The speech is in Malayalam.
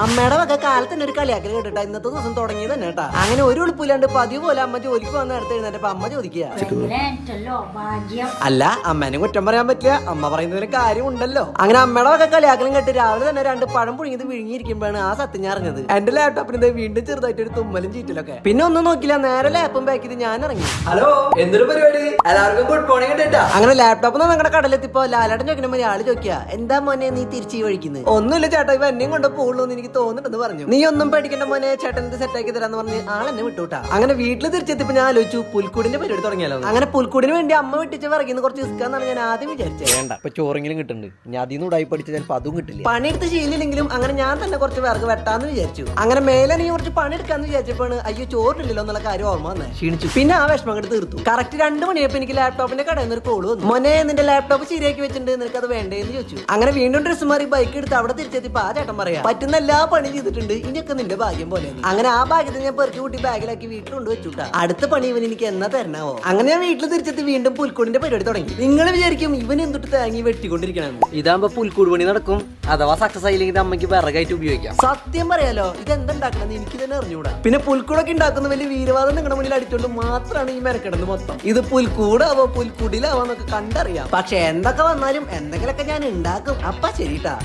അമ്മയുടെ വക കാലത്ത് തന്നെ ഒരു കളിയാക്കൽ കേട്ടിട്ടാ ഇന്നത്തെ ദിവസം തുടങ്ങിയത് തന്നെ കേട്ടാ. അങ്ങനെ ഒരു ഉളുപ്പില്ലാണ്ട് പതിവ് പോലെ അമ്മ ജോലിക്ക് വന്ന നേരത്തെ എഴുന്നേറ്റപ്പോ അമ്മ ചോദിക്കുക, അല്ല അമ്മേനെ കുറ്റം പറയാൻ പറ്റില്ല, അമ്മ പറയുന്നതിന് കാര്യമുണ്ടല്ലോ. അങ്ങനെ അമ്മയുടെ വക കളിയാക്കലും കേട്ട് രാവിലെ തന്നെ 2 പഴം പുഴുങ്ങിയത് വിഴുങ്ങിയിരിക്കുമ്പോഴാണ് ആ സത്യം ഞാൻ അറിഞ്ഞത്. എന്റെ ലാപ്ടോപ്പിന് വീണ്ടും ചെറുതായിട്ട് ഒരു തുമ്മലും ചീറ്റലൊക്കെ. പിന്നെ ഒന്നും നോക്കില്ല, നേരെ ലാപ്പും പാക്ക് ചെയ്ത് ഞാൻ ഇറങ്ങി. ഹലോ, എന്തൊരു പരിപാടി? എല്ലാവർക്കും ഗുഡ് മോർണിംഗ് കേട്ടാ. അങ്ങനെ ലാപ്ടോപ്പ് ഞങ്ങളുടെ കടലെത്തിപ്പോ ലാലേട്ടൻ ചോദിക്കുമ്പോൾ ആള് ചോദിക്കുക, എന്താ മോനെ നീ തിരിച്ചു വഴിക്കുന്നത്? ഒന്നുമില്ല ചേട്ടാ, ഇവ എന്നെയും കൊണ്ട് പോകുള്ളൂ എനിക്ക് തോന്നുന്നുണ്ടെന്ന് പറഞ്ഞു. നീ ഒന്നും പേടിക്കേണ്ട മോനെ, ചേട്ടൻ സെറ്റാക്കി തരാന്ന് പറഞ്ഞ് ആളെന്നെ വിട്ടുവിട്ടാ. അങ്ങനെ വീട്ടിൽ തിരിച്ചെത്തിയപ്പോ ഞാൻ ആലോചിച്ചു പുൽക്കൂടിന്റെ പരിപാടി തുടങ്ങിയാലോ. അങ്ങനെ പുൽക്കൂടിന് വേണ്ടി അമ്മ വെട്ടിച്ച് വിറകിന്ന് കുറച്ച് ഇസ്കാന്നാണ് ഞാൻ ആദ്യം വിചാരിച്ചത്. വേണ്ട, ഇപ്പൊ ചോറെങ്കിലും കിട്ടുന്നുണ്ട്, ഞാൻ അതിൽ നിന്ന് ഉടായി പഠിച്ച ചിലപ്പോ അതും കിട്ടില്ല. പണിയെടുത്ത് ശീലില്ലെങ്കിലും അങ്ങനെ ഞാൻ തന്നെ കുറച്ച് വിറക് വെട്ടാന്ന് വിചാരിച്ചു. അങ്ങനെ മേലെ നീ കുറച്ച് പണിയെടുക്കാന്ന് വിചാരിച്ചപ്പോഴാണ് അയ്യോ ചോറില്ലല്ലോ എന്നുള്ള കാര്യം ഓർമ്മ വന്നേ. ക്ഷീണിച്ചു. പിന്നെ ആ വിഷമം അങ്ങോട്ട് തീർത്തു. കറക്റ്റ് 2 മണിയപ്പോ എനിക്ക് ലാപ്ടോപ്പിന്റെ കടയിൽ നിന്ന് ഒരു കോള് വന്നു. മോനെ നിന്റെ ലാപ്ടോപ്പ് ശരിയാക്കി വെച്ചിട്ടുണ്ട്, നിനക്ക് അത് വേണ്ടേന്ന് ചോദിച്ചു. അങ്ങനെ വീണ്ടും ഡ്രസ്സ് മാറി ബൈക്ക് എടുത്ത് അവിടെ തിരിച്ചെത്തിപ്പോ ആ ചേട്ടൻ പറയാ, പറ്റുന്ന എല്ലാ പണി ചെയ്തിട്ടുണ്ട്, ഇനിയൊക്കെ നിന്റെ ഭാഗ്യം പോലെ. അങ്ങനെ ആ ഭാഗ്യത്തെ ഞാൻ പെറുക്കി കൂട്ടി ബാഗിലാക്കി വീട്ടിലുണ്ട് വെച്ചുട്ടാ. അടുത്ത പണി ഇവൻ എനിക്ക് എന്നാ തരണാവോ. അങ്ങനെ ഞാൻ വീട്ടിൽ തിരിച്ചെത്തി വീണ്ടും പുൽക്കൂടിന്റെ പരിപാടി തുടങ്ങി. നിങ്ങൾ വിചാരിക്കും ഇവൻ എന്തൊട്ട് തേങ്ങി വെട്ടിക്കൊണ്ടിരിക്കണം. ഇതാകുമ്പോ പുൽക്കൂട് പണി നടക്കും. അഥവാ സക്സസ് ആയില്ലെങ്കിൽ അമ്മയ്ക്ക് വിറകായിട്ട് ഉപയോഗിക്കാം. സത്യം പറയാലോ, ഇത് എന്തുണ്ടാക്കണം എനിക്ക് തന്നെ അറിഞ്ഞൂടാ. പിന്നെ പുൽക്കൂടൊക്കെ ഉണ്ടാക്കുന്ന വലിയ വീരവാദം നിങ്ങളുടെ മുന്നിൽ അടിച്ചോണ്ട് മാത്രമാണ് ഈ മെനക്കിടന്ന് മൊത്തം. ഇത് പുൽക്കൂടാവോ പുൽക്കൂടിലാവോന്നൊക്കെ കണ്ടറിയാം. പക്ഷെ എന്തൊക്കെ വന്നാലും എന്തെങ്കിലുമൊക്കെ ഞാൻ ഉണ്ടാക്കും. അപ്പ ശരിട്ടാ.